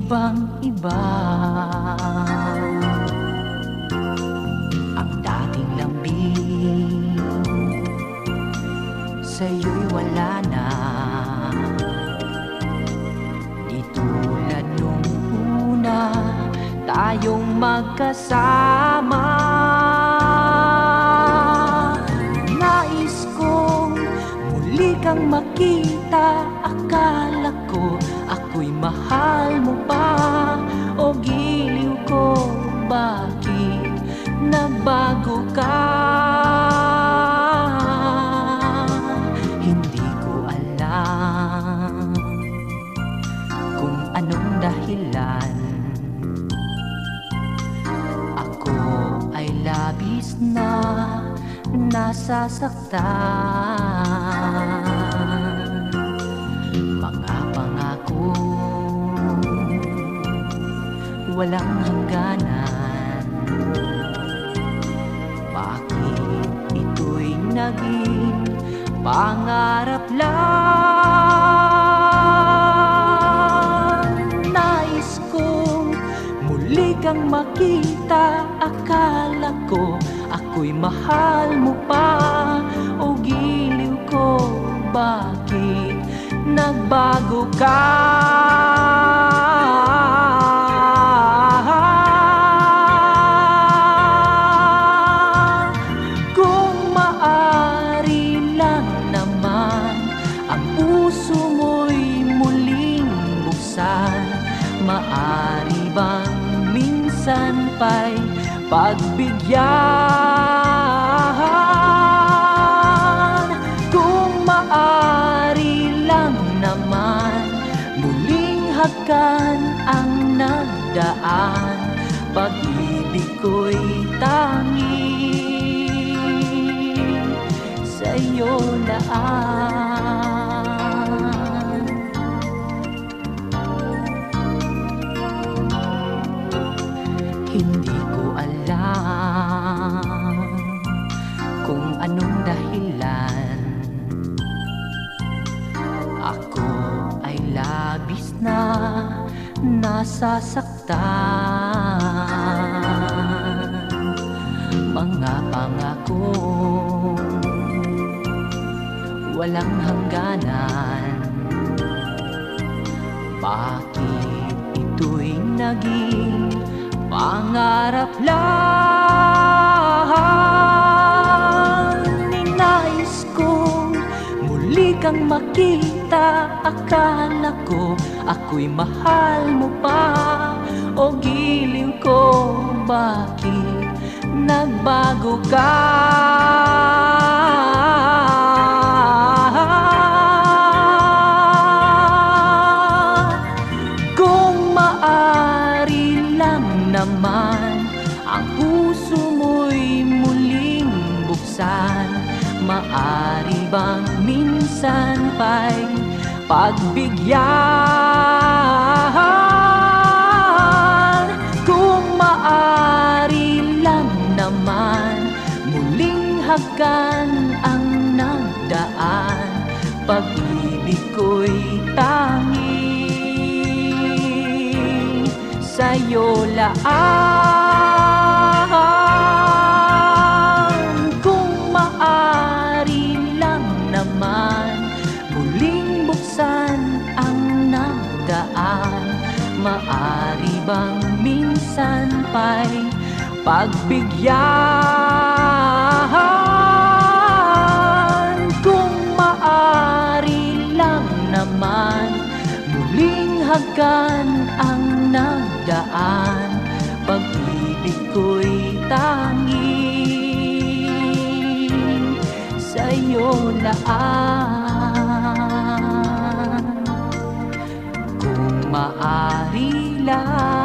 ibang-iba. Ang dating lambing sa'yo'y wala na, di tulad nung una tayong magkasama. Nais kong muli kang makita, akala ko ako'y mahal mo pa. O giliw ko, bakit nagbago ka? Hindi ko alam kung anong dahilan. Ako ay labis na nasasaktan. Mga pangako walang hangganan, bakit ito'y naging pangarap lang? Nais kong muli kang makita, akala ko ako'y mahal mo pa. O giliw ko, bakit nagbago ka? Kung maari lang naman ang puso mo'y muling buksan, maari bang minsan pa'y pagbigyan? Kung maari lang naman muling hagkan ang nagdaan, pag-ibig ko'y tangi sa'yo laan. Hindi ko alam kung anong dahilan, ako ay labis na nasasaktan. Mga pangako walang hangganan, bakit ito'y naging pangarap lang? Ninais kong muli kang makita, akala ko ako'y mahal mo pa. O giliw ko, bakit nagbago ka? Kung maari lang naman ang puso mo'y muling buksan, maari bang minsan pa'y pagbigyan? Kung maari lang naman muling hagkan ang nagdaan, pag-ibig ko'y tangi sa'yo laan. Kung maari lang naman muling buksan ang nagdaan, maari bang minsan pa'y pagbigyan? Kung maari lang naman muling hagkan ang nagdaan, pag-ibig ko'y tangi sa'yo laan. Kung maari lang